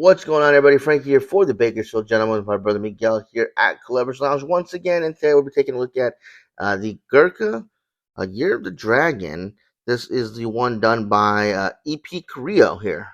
What's going on, everybody? Frank here for the Bakersfield Gentlemen with my brother Miguel here at Clever's Lounge once again. And today we'll be taking a look at the Gurkha Year of the Dragon. This is the one done by EP Carillo here.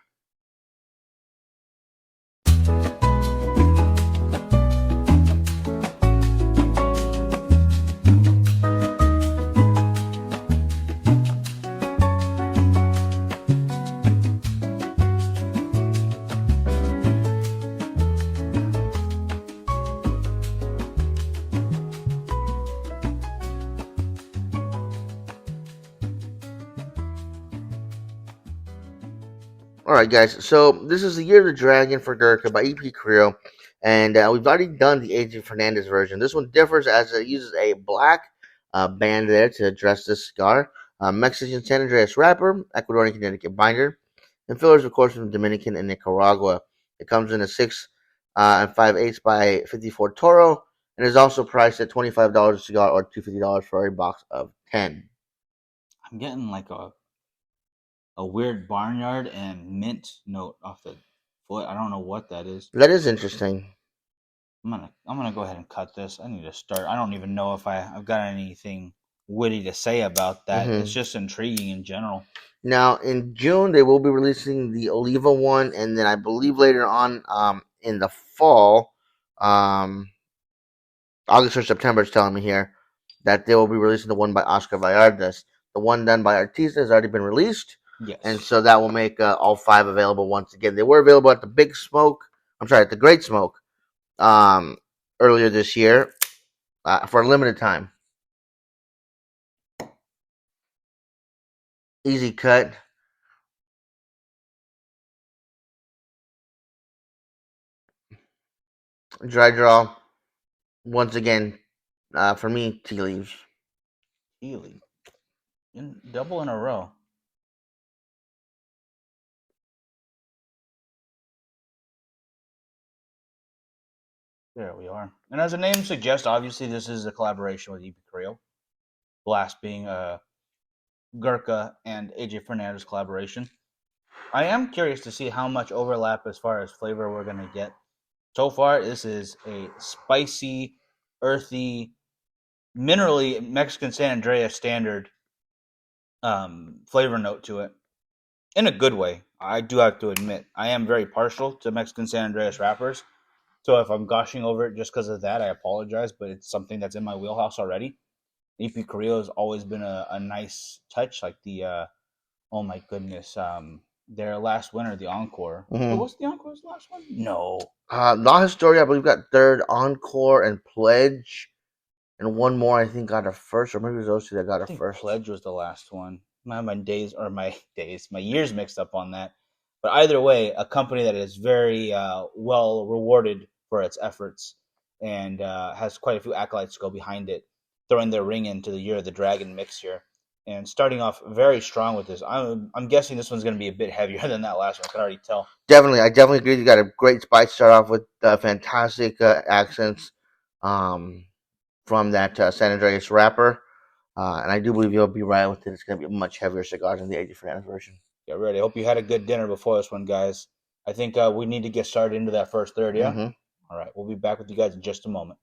Alright, guys, so this is the Year of the Dragon for Gurkha by EP Carillo, and we've already done the AJ Fernandez version. This one differs as it uses a black band there to address this cigar, Mexican San Andreas wrapper, Ecuadorian Connecticut binder, and fillers, of course, from Dominican and Nicaragua. It comes in a 6 and 5/8 by 54 Toro, and is also priced at $25 a cigar or $250 for a box of 10. I'm getting like a weird barnyard and mint note off the foot. I don't know what that is. That is interesting. I'm gonna go ahead and cut this. I need to start. I don't even know if I've got anything witty to say about that. It's just intriguing in general. Now in June they will be releasing the Oliva one, and then I believe later on in the fall, August or September, it's telling me here that they will be releasing the one by Oscar Vallartas. The one done by Artista has already been released. Yes. And so that will make all 5 available once again. They were available at the at the Great Smoke earlier this year for a limited time. Easy cut. Dry draw. Once again, for me, tea leaves. Tea leaf. Double in a row. There we are. And as the name suggests, obviously this is a collaboration with EP Carillo. Last being Gurkha and AJ Fernandez collaboration. I am curious to see how much overlap as far as flavor we're going to get. So far, this is a spicy, earthy, minerally Mexican San Andreas standard flavor note to it. In a good way. I do have to admit, I am very partial to Mexican San Andreas wrappers. So if I'm gushing over it just because of that, I apologize, but it's something that's in my wheelhouse already. EP Carillo has always been a nice touch, like the, oh my goodness, their last winner, the Encore. Mm-hmm. Was the Encore's last one? No. La Historia, I believe, got third, Encore and Pledge, and one more, I think, got a first, or maybe it was those two that got a first. Pledge was the last one. My years mixed up on that. But either way, a company that is very well rewarded for its efforts and has quite a few accolades to go behind it, throwing their ring into the Year of the Dragon mix here and starting off very strong with this. I'm guessing this one's going to be a bit heavier than that last one. I can already tell. I definitely agree. You got a great spice. Start off with fantastic accents from that San Andreas wrapper, and I do believe you'll be right with it. It's going to be a much heavier cigar than the AJ Fernandez version. Get ready. I hope you had a good dinner before this one, guys. I think we need to get started into that first third, yeah? Mm-hmm. All right, we'll be back with you guys in just a moment.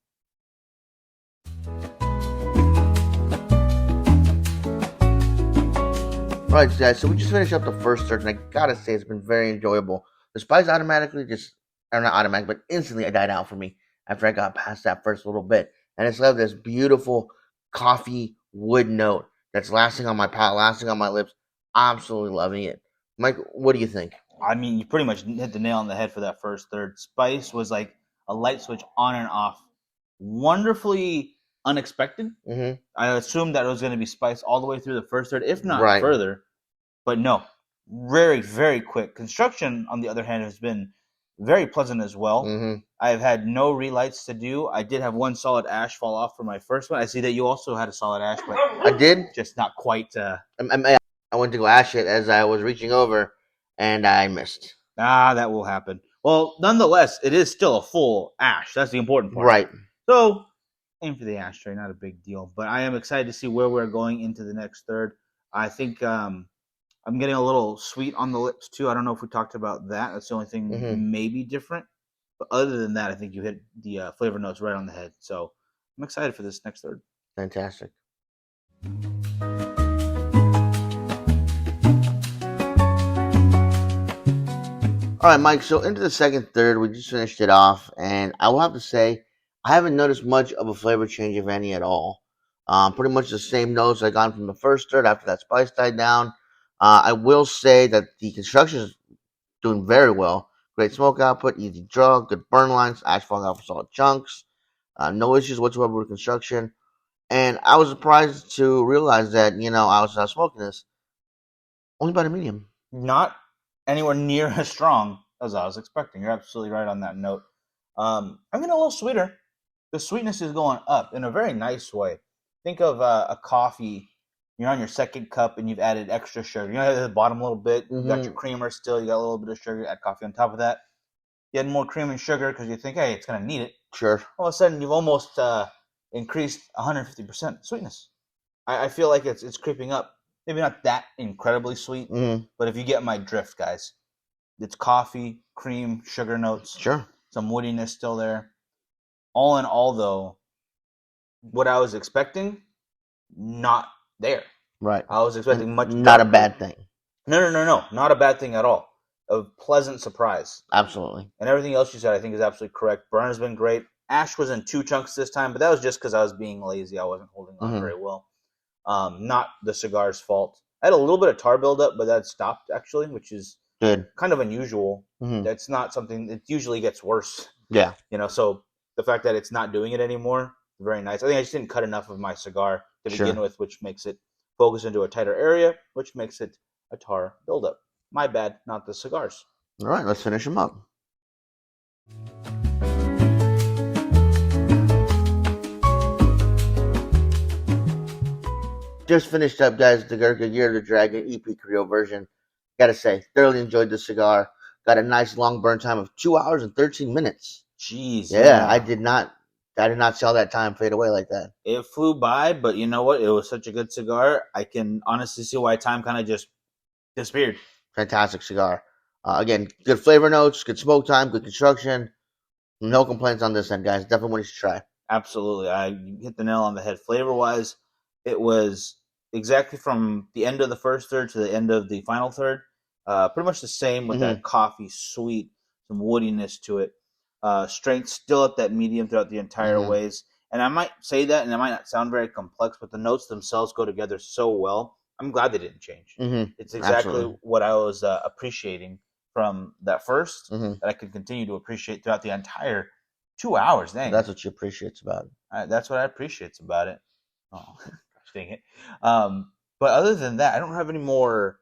All right, guys, so we just finished up the first third, and I gotta say it's been very enjoyable. The spice instantly died out for me after I got past that first little bit. And it's left this beautiful coffee wood note that's lasting on my palate, lasting on my lips. Absolutely loving it. Mike, what do you think? I mean, you pretty much hit the nail on the head for that first third. Spice was like a light switch on and off. Wonderfully unexpected. Mm-hmm. I assumed that it was going to be spice all the way through the first third, if not further. But no, very, very quick. Construction, on the other hand, has been very pleasant as well. Mm-hmm. I've had no relights to do. I did have one solid ash fall off for my first one. I see that you also had a solid ash, but I did, just not quite. I went to go ash it as I was reaching over, and I missed. That will happen. Well, nonetheless, it is still a full ash. That's the important part. Right. So, aim for the ashtray, not a big deal. But I am excited to see where we're going into the next third. I think I'm getting a little sweet on the lips too. I don't know if we talked about that. That's the only thing Mm-hmm. maybe different. But other than that, I think you hit the flavor notes right on the head. So I'm excited for this next third. Fantastic. All right, Mike. So into the second third, we just finished it off, and I will have to say I haven't noticed much of a flavor change, if any, at all. Pretty much the same notes I got from the first third after that spice died down. I will say that the construction is doing very well. Great smoke output, easy draw, good burn lines, ash falling off solid chunks. No issues whatsoever with construction. And I was surprised to realize that, I was smoking this only by the medium. Not anywhere near as strong as I was expecting. You're absolutely right on that note. I'm getting a little sweeter. The sweetness is going up in a very nice way. Think of a coffee. You're on your second cup and you've added extra sugar. You know, at the bottom a little bit. You got your creamer still. You got a little bit of sugar. Add coffee on top of that. You add more cream and sugar because you think, hey, it's going to need it. Sure. All of a sudden, you've almost increased 150% sweetness. I feel like it's creeping up. Maybe not that incredibly sweet, but if you get my drift, guys, it's coffee, cream, sugar notes, Sure. some woodiness still there. All in all, though, what I was expecting, not there. Right. I was expecting much not darker. A bad thing. No, not a bad thing at all. A pleasant surprise. Absolutely. And everything else you said, I think, is absolutely correct. Burn has been great. Ash was in 2 chunks this time, but that was just because I was being lazy. I wasn't holding on very well. Not the cigar's fault. I had a little bit of tar buildup, but that stopped actually, which is good, kind of unusual. That's not something. It usually gets worse. Yeah. So the fact that it's not doing it anymore, very nice. I think I just didn't cut enough of my cigar to begin with, which makes it focus into a tighter area, which makes it a tar buildup. My bad, not the cigars. All right, let's finish them up. Just finished up, guys, the Gurkha Year of the Dragon EP Creole version. Gotta say, thoroughly enjoyed the cigar. Got a nice long burn time of 2 hours and 13 minutes. Jeez. Yeah, I did not see all that time fade away like that. It flew by, but you know what? It was such a good cigar. I can honestly see why time kind of just disappeared. Fantastic cigar. Again, good flavor notes, good smoke time, good construction. No complaints on this end, guys. Definitely one you should try. Absolutely. I hit the nail on the head. Flavor-wise, it was exactly from the end of the first third to the end of the final third. Pretty much the same with that coffee, sweet, some woodiness to it. Strength still at that medium throughout the entire ways. And I might say that, and it might not sound very complex, but the notes themselves go together so well. I'm glad they didn't change. It's exactly what I was appreciating from that first that I could continue to appreciate throughout the entire 2 hours. Dang. That's what you appreciate about it. That's what I appreciate about it. Oh, dang it. But other than that, I don't have any more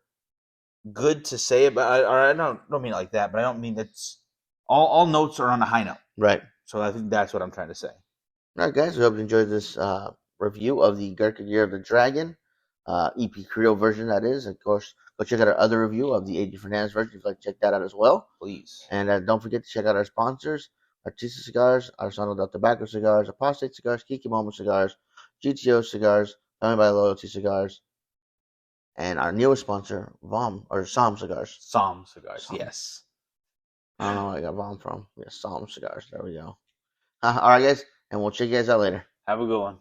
good to say about it. Or I don't mean it like that, but I don't mean it's all notes are on a high note. Right. So I think that's what I'm trying to say. All right, guys. We hope you enjoyed this review of the Gurkha Year of the Dragon EP Creole version, that is. Of course, go check out our other review of the A.J. Fernandez version if you'd like to check that out as well. Please. And don't forget to check out our sponsors: Artista Cigars, Arsenal del Tobacco Cigars, Apostate Cigars, Kiki Momo Cigars, GTO Cigars, Family by Loyalty Cigars, and our newest sponsor, Som Cigars. Som Cigars, yes. I don't know where I got Vom from. Yeah, Som Cigars. There we go. All right, guys, and we'll check you guys out later. Have a good one.